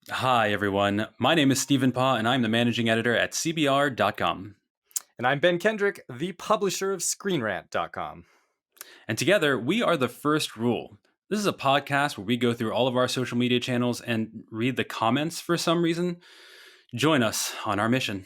Hi, everyone. My name is Stephen Paw, and I'm the managing editor at CBR.com. And I'm Ben Kendrick, the publisher of ScreenRant.com. And together, we are the First Rule. This is a podcast where we go through all of our social media channels and read the comments for some reason. Join us on our mission.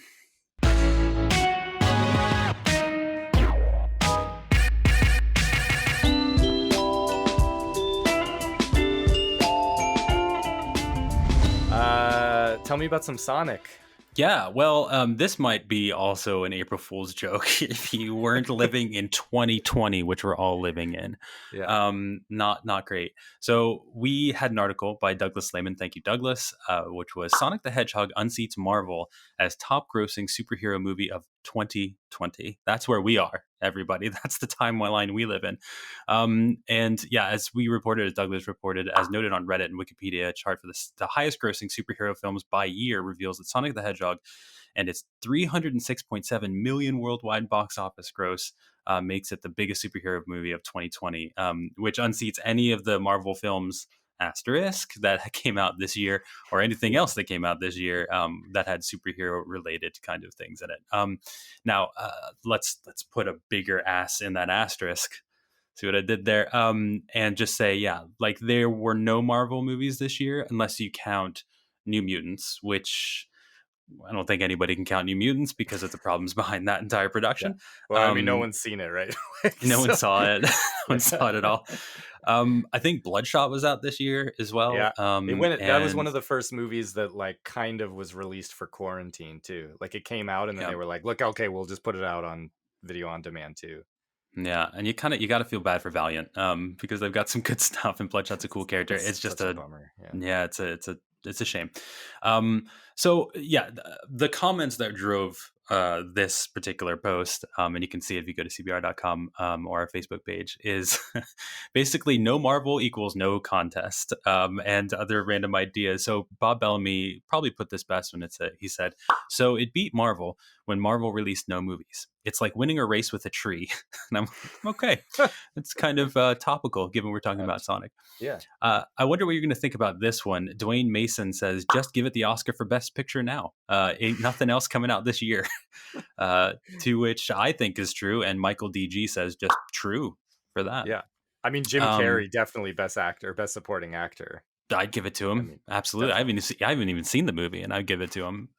Tell me about some Sonic. Yeah, well, this might be also an April Fool's joke if you weren't living in 2020, which we're all living in. Yeah. Not great. So we had an article by Douglas Lehman, thank you, Douglas, which was Sonic the Hedgehog unseats Marvel as top-grossing superhero movie of 2020. That's where we are, everybody. That's the timeline we live in. And yeah, as we reported, as Douglas reported, as noted on Reddit and Wikipedia, a chart for the highest-grossing superhero films by year reveals that Sonic the Hedgehog and its 306.7 million worldwide box office gross makes it the biggest superhero movie of 2020, which unseats any of the Marvel films asterisk that came out this year or anything else that came out this year that had superhero related kind of things in it. Now let's put a bigger ass in that asterisk. See what I did there? And just say, yeah, like there were no Marvel movies this year unless you count New Mutants, which I don't think anybody can count New Mutants because of the problems behind that entire Yeah. production. Well, I mean, no one's seen it, right? No one So, saw it. No one saw it at yeah. all. I think Bloodshot was out this year as well. Yeah. That was one And of the first movies that like kind of was released for quarantine too. Like it came out and then yeah, they were like, look, okay, we'll just put it out on video on demand too. yeah, and you got to feel bad for Valiant because they've got some good stuff, and Bloodshot's a cool character. It's It's just such a a bummer. Yeah. yeah, it's a shame. So yeah, the comments that drove this particular post, and you can see it if you go to cbr.com or our Facebook page, is basically no Marvel equals no contest, and other random ideas. So Bob Bellamy probably put this best when he said, "So it beat Marvel when Marvel released no movies. It's like winning a race with a tree." And I'm okay. It's kind of topical given we're talking about Sonic. Yeah. I wonder what you're going to think about this one. Dwayne Mason says, "Just give it the Oscar for Best Picture now. Ain't nothing else coming out this year." To which I think is true, and Michael DG says, "Just true for that." Yeah. I mean, Jim Um, Carrey, definitely best actor, best supporting actor. I'd give it to I him. mean, Absolutely. definitely. I haven't even seen the movie, and I'd give it to him.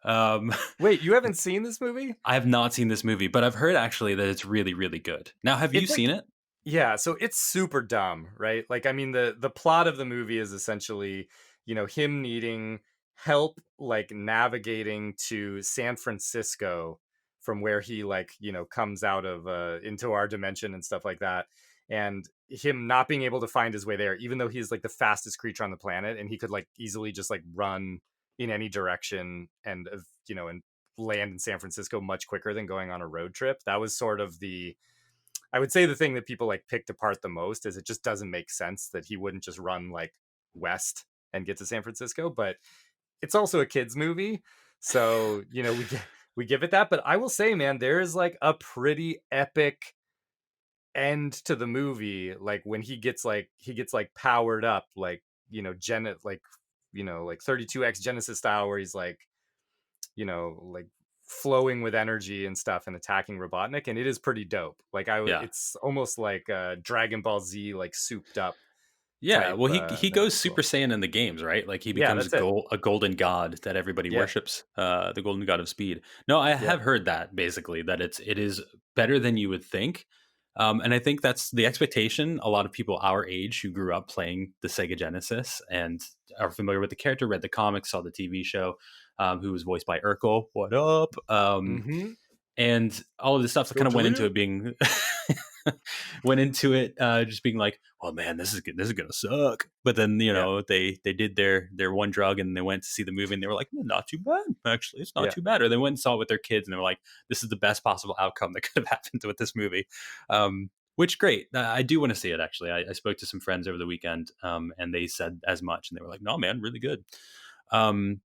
Wait, you haven't seen this movie? I have not seen this movie, but I've heard actually that it's really, really good. Now, have you It's seen like it? yeah, so it's super dumb, right? Like I mean the plot of the movie is essentially, him needing help like navigating to San Francisco from where he like, comes out of into our dimension and stuff like that. And him not being able to find his way there even though he's like the fastest creature on the planet and he could like easily just like run in any direction and and land in San Francisco much quicker than going on a road trip. That was sort of the I would say the thing that people like picked apart the most is it just doesn't make sense that he wouldn't just run like west and get to San Francisco, but it's also a kids movie. So, we give it that, but I will say man, there is like a pretty epic end to the movie like when he gets powered up like, like 32X Genesis style where he's like like flowing with energy and stuff and attacking Robotnik, and it is pretty dope. Like Yeah. it's almost like Dragon Ball Z, like souped up Yeah, type well, he thing. goes It's Super cool. Saiyan in the games, right? Like he Yeah, becomes that's it. a golden god that everybody Yeah, worships, the golden god of speed. No, I yeah, have heard that basically that it is better than you would think, and I think that's the expectation. A lot of people our age who grew up playing the Sega Genesis and are familiar with the character, read the comics, saw the TV show, who was voiced by Urkel. What up? mm-hmm. And all of this stuff that Go kind of went into Julia. it being just being like, oh man, this is gonna suck. But then Yeah, they did their one drug and they went to see the movie and they were like, not too bad, actually, it's not yeah. too bad. Or they went and saw it with their kids and they were like, this is the best possible outcome that could have happened with this movie. Which great, I do want to see it actually. I spoke to some friends over the weekend, and they said as much, and they were like, no man, really good. um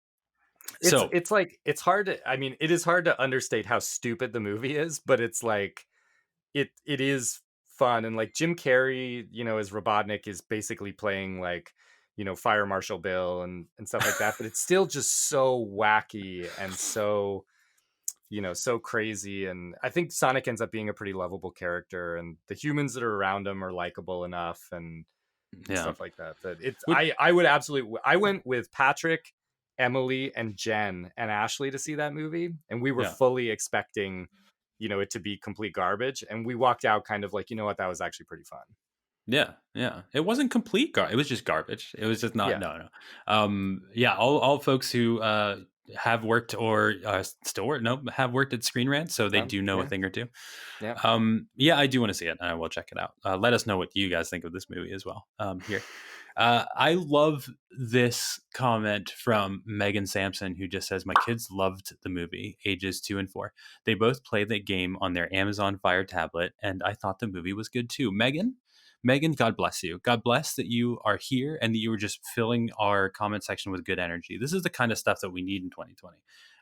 so It's like it's hard to. I mean, it is hard to understate how stupid the movie is, but it's like it is fun and like Jim Carrey, as Robotnik is basically playing like, Fire Marshal Bill and stuff like that, but it's still just so wacky and so, so crazy. And I think Sonic ends up being a pretty lovable character, and the humans that are around him are likable enough, and Yeah. stuff like that. But it's Would I would absolutely, I went with Patrick, Emily, and Jen and Ashley to see that movie, and we were yeah. fully expecting, it to be complete garbage, and we walked out kind of like, what, that was actually pretty fun. Yeah, yeah. It wasn't complete it was just garbage. It was just not Yeah. no, no. Yeah, all folks who have worked or still work no, have worked at Screen Rant, so they No. do know a Yeah. thing or two. Yeah. Yeah, I do want to see it. I will check it out. Let us know what you guys think of this movie as well. Here. I love this comment from Megan Sampson, who just says, "My kids loved the movie, ages 2 and 4. They both play the game on their Amazon Fire tablet, and I thought the movie was good too." Megan, God bless you. God bless that you are here and that you were just filling our comment section with good energy. This is the kind of stuff that we need in 2020.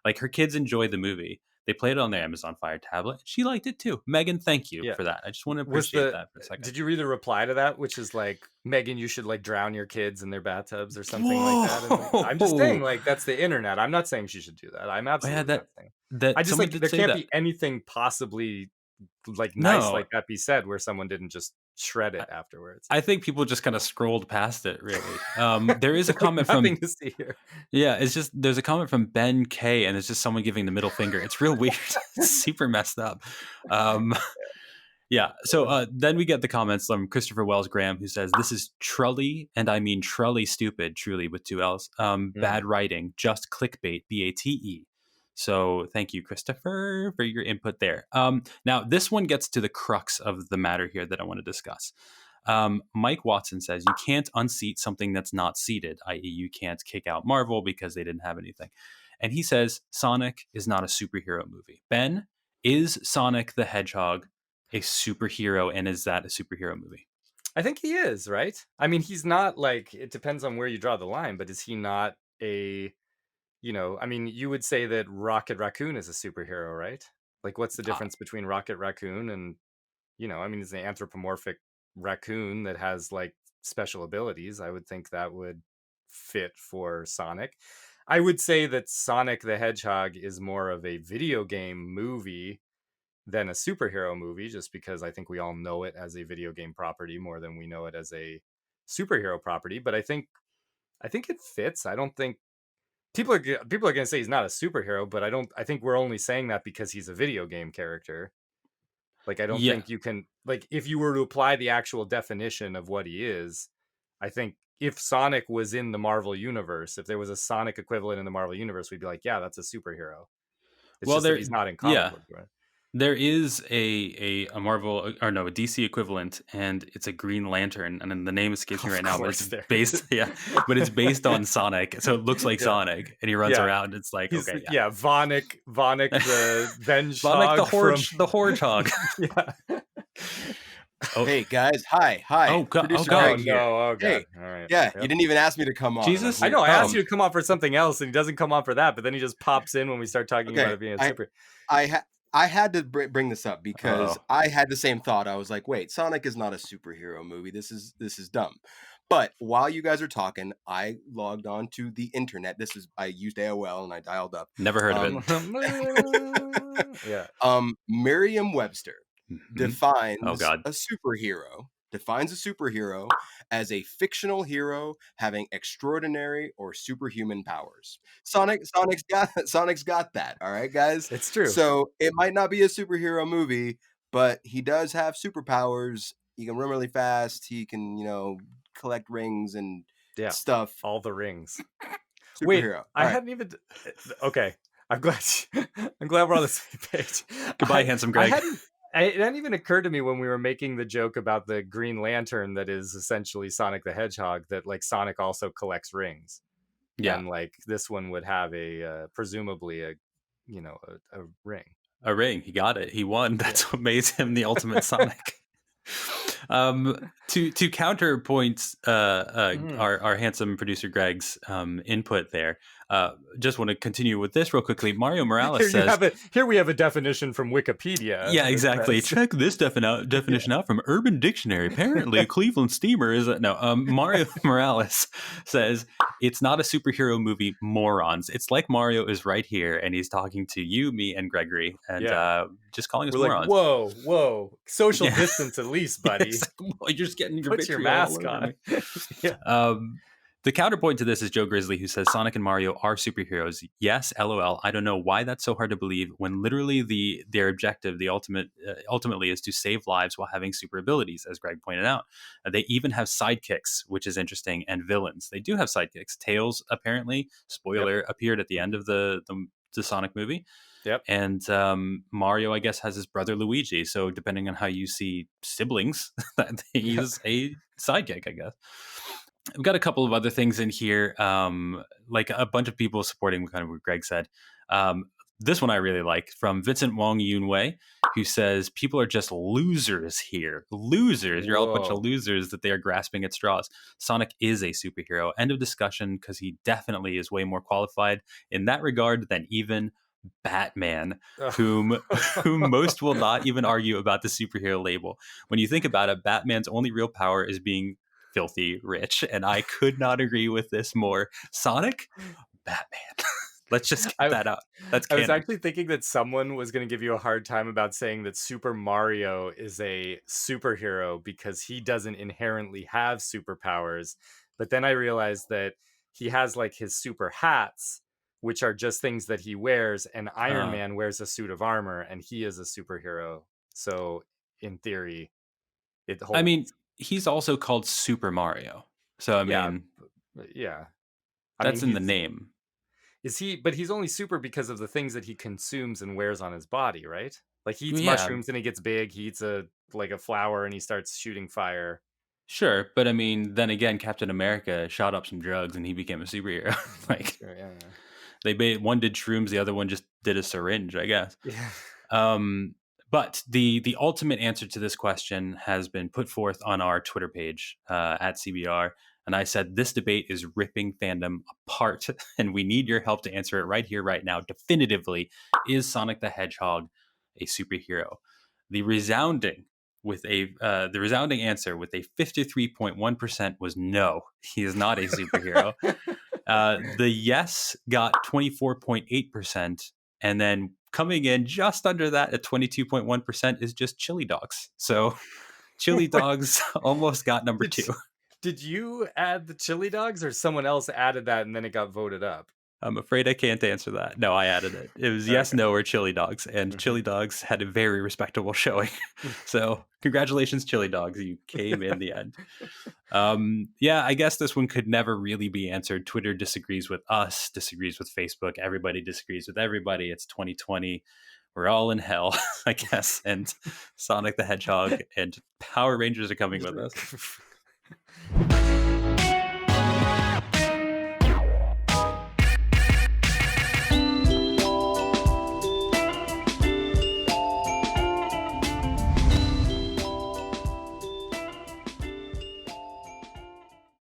Like, her kids enjoyed the movie. They played it on their Amazon Fire tablet. She liked it too. Megan, thank you Yeah. for that. I just want to Was appreciate the that for a second. Did you read the reply to that, which is like, Megan, you should like drown your kids in their bathtubs or something like that? And like, I'm just saying, Whoa! like, that's the internet. I'm not saying she should do that. I'm Oh, yeah, absolutely not saying. I that just somebody like, did there say can't that. be anything possibly like nice No, like that be said where someone didn't just shred it afterwards. I think people just kind of scrolled past it. Really, there is a It's like comment nothing from to see here. yeah. It's just there's a comment from Ben K, and it's just someone giving the middle finger. It's real weird. It's super messed up. Um, Yeah. So then we get the comments from Christopher Wells Graham, who says, "This is trully, and I mean trully stupid, truly with 2 L's. Bad Mm. writing, just clickbait, BATE." So thank you, Christopher, for your input there. Now, this one gets to the crux of the matter here that I want to discuss. Mike Watson says, "You can't unseat something that's not seated, i.e., you can't kick out Marvel because they didn't have anything." And he says, "Sonic is not a superhero movie." Ben, is Sonic the Hedgehog a superhero, and is that a superhero movie? I think he is, right? I mean, he's not like, it depends on where you draw the line, but is he not a, I mean, you would say that Rocket Raccoon is a superhero, right? Like, what's the Uh, difference between Rocket Raccoon and, I mean, it's an anthropomorphic raccoon that has like special abilities. I would think that would fit for Sonic. I would say that Sonic the Hedgehog is more of a video game movie than a superhero movie, just because I think we all know it as a video game property more than we know it as a superhero property. But I think it fits. I don't think people are going to say he's not a superhero, but I think we're only saying that because he's a video game character. Like, I don't yeah. think you can, like, if you were to apply the actual definition of what he is, I think if Sonic was in the Marvel universe, if there was a Sonic equivalent in the Marvel universe, we'd be like, yeah, that's a superhero. It's Well, just that there, he's not in comic yeah, book, right? there is a Marvel or no a DC equivalent, and it's a Green Lantern, and then the name escapes me Of right now, but course, it's there based is. yeah, but it's based on Sonic, so it looks like Yeah, Sonic, and he runs yeah. around. It's like He's okay, yeah, Vonic yeah, the Sonic Vengehog from the Horge. yeah. Oh, Hey guys, hi, oh producer Oh God, Greg no, here. oh god. Hey, All right. yeah, you Yep. didn't even ask me to come on, and I'm Jesus. I here. know. I asked Oh, you to come on for something else, and he doesn't come on for that. But then he just pops in when we start talking about Okay, it being a I super. I ha- I had to bring this up because Oh, I had the same thought. I was like, wait, Sonic is not a superhero movie. This is dumb. But while you guys are talking, I logged on to the internet. I used AOL and I dialed up. never heard of it. Um, yeah. Merriam-Webster Mhm. Oh defines God, a superhero as a fictional hero having extraordinary or superhuman powers. Sonic's got that, all right, guys? It's true. So it might not be a superhero movie, but he does have superpowers. He can run really fast. He can, collect rings and Yeah. stuff. All the rings. Wait, Superhero. I All right. hadn't even. Okay, I'm glad. I'm glad we're on the same page. goodbye, handsome I Greg. hadn't. It hadn't even occurred to me when we were making the joke about the Green Lantern that is essentially Sonic the Hedgehog, that like Sonic also collects rings, Yeah, and like this one would have a presumably a ring. a ring. He got it. He won. Yeah. That's what made him the ultimate Sonic. To counterpoint Mhm. our handsome producer Greg's input there, just want to continue with this real quickly. Mario Morales says, Here we have a definition from Wikipedia "Yeah, that exactly. says Check this yeah. definition out from Urban Dictionary. Apparently, a Cleveland steamer is a, no." Mario Morales says it's not a superhero movie. Morons. It's like Mario is right here and he's talking to you, me, and Gregory, and Yeah. just calling us We're like, morons. "Whoa, whoa. Social Yeah. distance at least, buddy. Yes. Well, you're just getting your Put your vitriol all mask over on." me. Yeah. Um, the counterpoint to this is Joe Grizzly, who says Sonic and Mario are superheroes. Yes, LOL. I don't know why that's so hard to believe when literally their objective, ultimately, is to save lives while having super abilities, as Greg pointed out. They even have sidekicks, which is interesting, and villains. They do have sidekicks. Tails, apparently, Yep. spoiler, appeared at the end of the Sonic movie. Yep. And Mario, I guess, has his brother Luigi. So depending on how you see siblings, Yep. he's a sidekick, I guess. We've got a couple of other things in here, like a bunch of people supporting kind of what Greg said. Um, this one I really like from Vincent Wong Yun Wei, who says people are just losers here. Losers. You're all a bunch of Whoa. losers that they are grasping at straws. Sonic is a superhero. End of discussion, because he definitely is way more qualified in that regard than even Batman, whom whom most will not even argue about the superhero label. When you think about it, Batman's only real power is being filthy rich, and I could not agree with this more. Sonic, Batman. Let's just get I that out. That's I was canon. actually thinking that someone was going to give you a hard time about saying that Super Mario is a superhero because he doesn't inherently have superpowers. But then I realized that he has like his super hats, which are just things that he wears, and Iron Uh, Man wears a suit of armor and he is a superhero. So in theory, it I mean, holds. he's also called Super Mario, so I Yeah, mean yeah. I mean, that's in the he's name. is he but he's only super because of the things that he consumes and wears on his body, right? Like he eats Yeah, mushrooms and he gets big, he eats a like a flower and he starts shooting fire. sure, but I mean, then again, Captain America shot up some drugs and he became a superhero. That's Like true, yeah. one did shrooms, the other one just did a syringe, I guess. Yeah. Um, but the ultimate answer to this question has been put forth on our Twitter page at CBR, and I said this debate is ripping fandom apart, and we need your help to answer it right here, right now. Definitively, is Sonic the Hedgehog a superhero? The resounding the resounding answer with a 53.1% was no. He is not a superhero. The yes got 24.8%. And then coming in just under that at 22.1% is just chili dogs. So chili Wait, dogs almost got number did two. did you add the chili dogs or someone else added that and then it got voted up? I'm afraid I can't answer that. No, I added it. It was yes, Okay. no, or chili dogs. And chili dogs had a very respectable showing. So congratulations, chili dogs. You came in the end. Yeah, I guess this one could never really be answered. Twitter disagrees with us, disagrees with Facebook. Everybody disagrees with everybody. It's 2020. We're all in hell, I guess. And Sonic the Hedgehog and Power Rangers are coming with us.